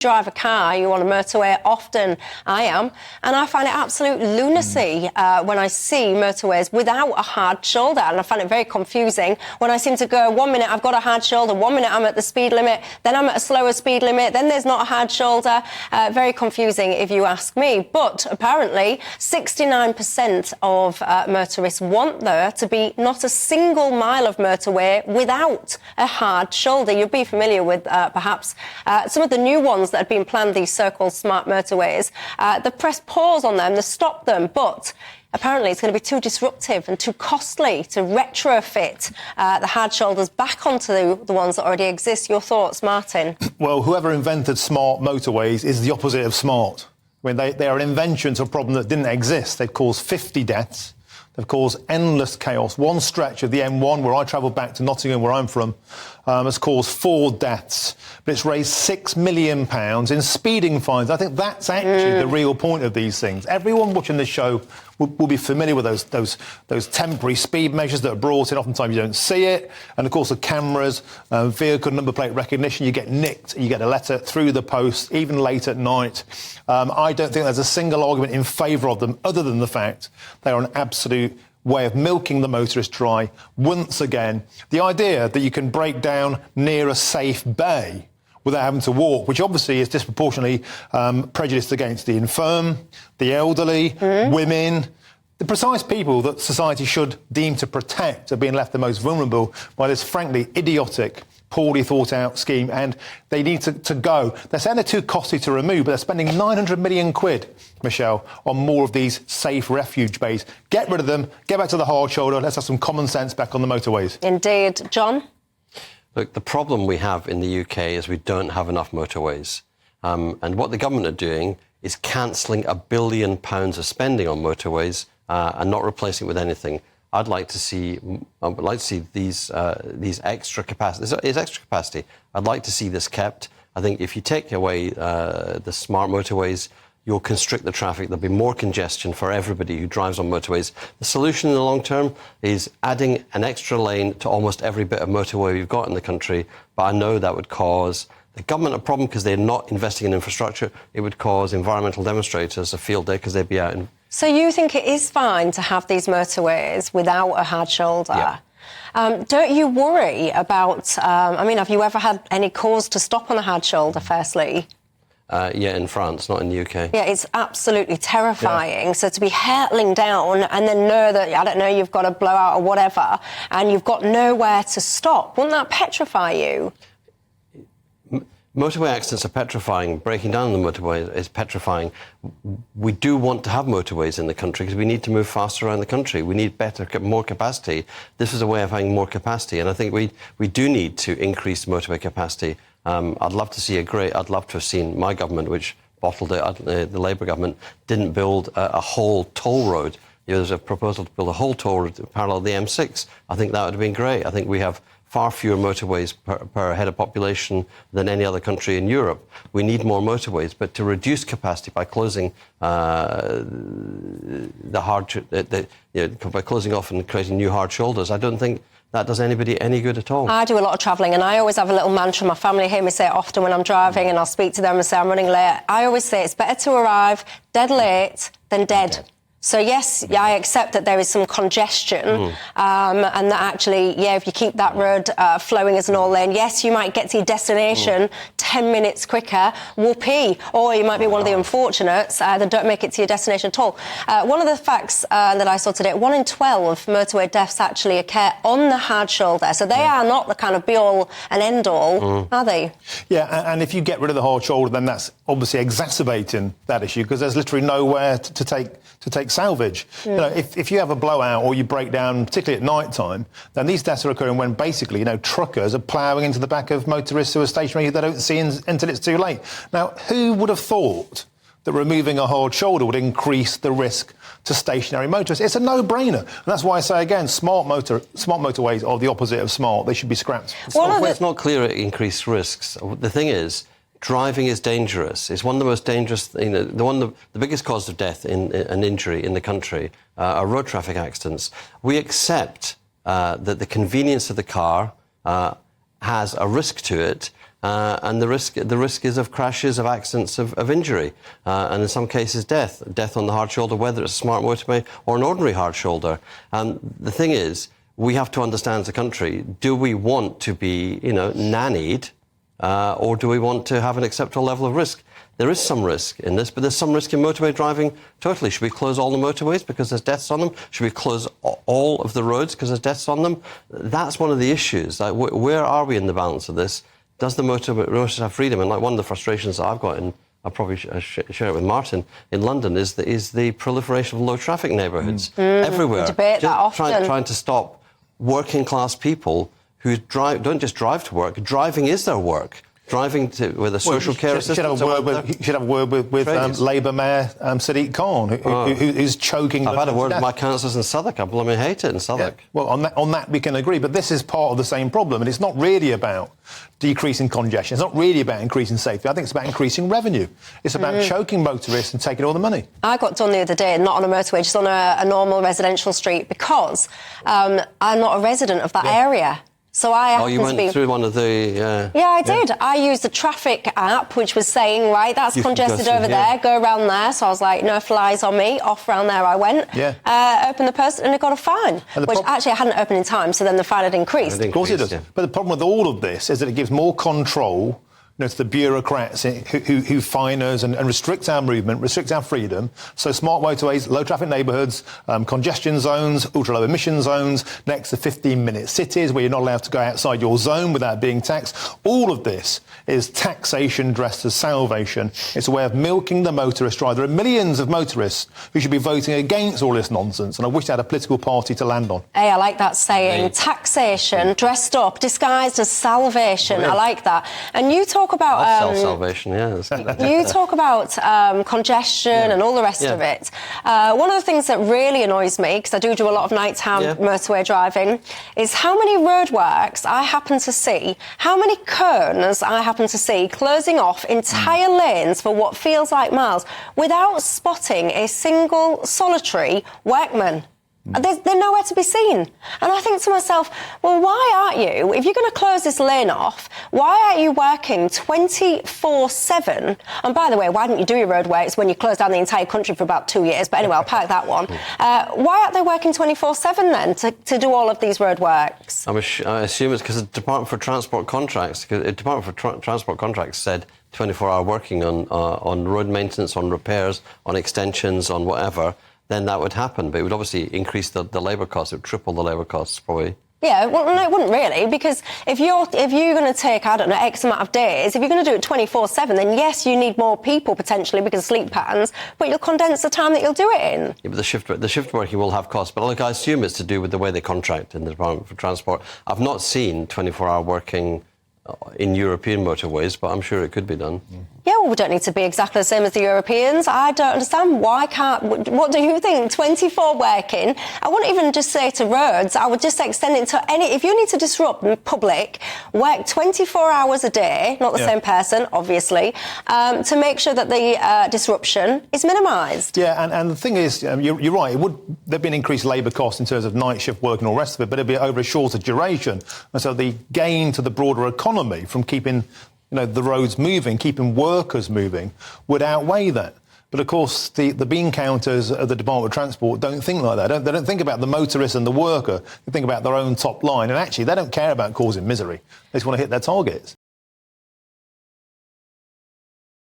drive a car, you're on a motorway, often I am, and I find it absolute lunacy when I see motorways without a hard shoulder, and I find it very confusing when I seem to go, 1 minute I've got a hard shoulder, 1 minute I'm at the speed limit, then I'm at a slower speed limit, then there's not a hard shoulder. Very confusing if you ask me, but apparently 69% of motorists want there to be not a single mile of motorway without a hard shoulder. You'll be familiar with perhaps some of the new ones that have been planned, these so-called smart motorways. They press pause on them, they stop them, but apparently it's going to be too disruptive and too costly to retrofit the hard shoulders back onto the ones that already exist. Your thoughts, Martin? Well, whoever invented smart motorways is the opposite of smart. I mean, they are an invention to a problem that didn't exist. They've caused 50 deaths. They've caused endless chaos. One stretch of the M1, where I travel back to Nottingham, where I'm from, has caused 4 deaths. But it's raised £6 million in speeding fines. I think that's actually the real point of these things. Everyone watching this show will be familiar with those temporary speed measures that are brought in. Oftentimes you don't see it. And, of course, the cameras, vehicle number plate recognition, you get nicked, you get a letter through the post, even late at night. I don't think there's a single argument in favour of them other than the fact they are an absolute way of milking the motorist dry once again. The idea that you can break down near a safe bay without having to walk, which obviously is disproportionately prejudiced against the infirm, the elderly, women, the precise people that society should deem to protect are being left the most vulnerable by this frankly idiotic, poorly thought out scheme, and they need to go. They're saying they're too costly to remove, but they're spending 900 million quid, Michelle, on more of these safe refuge bays. Get rid of them, get back to the hard shoulder, let's have some common sense back on the motorways. Indeed. John? Look, the problem we have in the UK is we don't have enough motorways. And what the government are doing is cancelling £1 billion of spending on motorways and not replacing it with anything. I'd like to see these extra capacity. It's extra capacity. I'd like to see this kept. I think if you take away the smart motorways, you'll constrict the traffic. There'll be more congestion for everybody who drives on motorways. The solution in the long term is adding an extra lane to almost every bit of motorway we've got in the country. But I know that would cause the government a problem because they're not investing in infrastructure. It would cause environmental demonstrators a field day because they'd be out in... So you think it is fine to have these motorways without a hard shoulder? Yeah. Don't you worry about... have you ever had any cause to stop on a hard shoulder, firstly? Yeah, in France, not in the UK. Yeah, it's absolutely terrifying. Yeah. So to be hurtling down and then know that, I don't know, you've got a blowout or whatever, and you've got nowhere to stop, wouldn't that petrify you? Motorway accidents are petrifying. Breaking down the motorway is petrifying. We do want to have motorways in the country because we need to move faster around the country. We need more capacity. This is a way of having more capacity, and I think we do need to increase motorway capacity. I'd love to have seen my government, which bottled it, the Labour government, didn't build a whole toll road. There's a proposal to build a whole toll road parallel to the M6. I think that would have been great. I think we have far fewer motorways per head of population than any other country in Europe. We need more motorways, but to reduce capacity by closing by closing off and creating new hard shoulders, I don't think that does anybody any good at all. I do a lot of travelling, and I always have a little mantra. My family hear me say it often when I'm driving, and I'll speak to them and say I'm running late. I always say it's better to arrive dead late than dead. So, yes, I accept that there is some congestion and that actually, if you keep that road flowing as an all-lane, yes, you might get to your destination 10 minutes quicker, whoopee, or you might be one of the unfortunates that don't make it to your destination at all. One of the facts that I saw today, 1 in 12 motorway deaths actually occur on the hard shoulder, so they are not the kind of be-all and end-all, are they? Yeah, and if you get rid of the hard shoulder, then that's obviously exacerbating that issue because there's literally nowhere to take salvage. You know, if you have a blowout or you break down, particularly at night time, then these deaths are occurring when basically, truckers are ploughing into the back of motorists who are stationary who they don't see until it's too late. Now, who would have thought that removing a hard shoulder would increase the risk to stationary motorists? It's a no-brainer. And that's why I say again, smart motorways are the opposite of smart. They should be scrapped. Well, it's not clear it increased risks. The thing is, driving is dangerous. It's one of the most dangerous, the biggest cause of death and injury in the country are road traffic accidents. We accept that the convenience of the car has a risk to it, and the risk is of crashes, of accidents, of injury, and in some cases death on the hard shoulder, whether it's a smart motorway or an ordinary hard shoulder. The thing is, we have to understand as a country, do we want to be, nannied, or do we want to have an acceptable level of risk? There is some risk in this, but there's some risk in motorway driving totally. Should we close all the motorways because there's deaths on them? Should we close all of the roads because there's deaths on them? That's one of the issues. Like, where are we in the balance of this? Does the motorist have freedom? And like one of the frustrations that I've got, and I'll probably share it with Martin, in London, is the proliferation of low traffic neighbourhoods everywhere. We debate that often. Trying to stop working class people who don't just drive to work. Driving is their work. Driving to with a social care assistant. You should have a word with Labour Mayor Sadiq Khan, who's choking. I've had a word with my councillors in Southwark. I blooming hate it in Southwark. Yeah. Well, on that we can agree, but this is part of the same problem, and it's not really about decreasing congestion. It's not really about increasing safety. I think it's about increasing revenue. It's about choking motorists and taking all the money. I got done the other day, not on a motorway, just on a normal residential street, because I'm not a resident of that area. So I happened you went through one of the... Yeah, I did. I used the traffic app, which was saying, right, that's congested over there, go around there. So I was like, no flies on me, off round there I went. Yeah. Opened the purse and I got a fine, which actually I hadn't opened in time, so then the fine had increased. Of course it does. Yeah. But the problem with all of this is that it gives more control to the bureaucrats who fine us and restrict our movement, restrict our freedom. So smart motorways, low traffic neighbourhoods, congestion zones, ultra low emission zones, next to 15-minute cities where you're not allowed to go outside your zone without being taxed. All of this is taxation dressed as salvation. It's a way of milking the motorist driver. There are millions of motorists who should be voting against all this nonsense, and I wish they had a political party to land on. Hey, I like that saying. Hey. Taxation dressed up, disguised as salvation. Brilliant. I like that. And you talk about self-salvation, you talk about congestion and all the rest of it. One of the things that really annoys me, because I do a lot of nighttime motorway driving, is how many roadworks I happen to see, how many cones I happen to see closing off entire lanes for what feels like miles without spotting a single solitary workman. They're nowhere to be seen. And I think to myself, well, why aren't you, if you're going to close this lane off, why aren't you working 24/7? And by the way, why don't you do your roadways when you close down the entire country for about 2 years? But anyway, I'll park that one. Why aren't they working 24/7 then to do all of these roadworks? I assume it's because the Department for Transport Contracts, said 24-hour working on road maintenance, on repairs, on extensions, on whatever. Then that would happen, but it would obviously increase the labour costs. It would triple the labour costs, probably. Yeah, well, no, it wouldn't really, because if you're going to take, I don't know, X amount of days, if you're going to do it 24/7, then yes, you need more people potentially because of sleep patterns, but you'll condense the time that you'll do it in. Yeah, but the shift working will have costs. But look, I assume it's to do with the way they contract in the Department for Transport. I've not seen 24-hour working in European motorways, but I'm sure it could be done. Yeah, well, we don't need to be exactly the same as the Europeans. I don't understand why can't... What do you think? 24 working? I wouldn't even just say to roads. I would just extend it to any... If you need to disrupt public, work 24 hours a day, not the same person, obviously, to make sure that the disruption is minimised. Yeah, and the thing is, you're right, there'd be an increased labour cost in terms of night shift work and all the rest of it, but it'd be over a shorter duration. And so the gain to the broader economy from keeping the roads moving, keeping workers moving, would outweigh that. But of course, the bean counters of the Department of Transport don't think like that. They don't think about the motorist and the worker. They think about their own top line. And actually, they don't care about causing misery. They just want to hit their targets.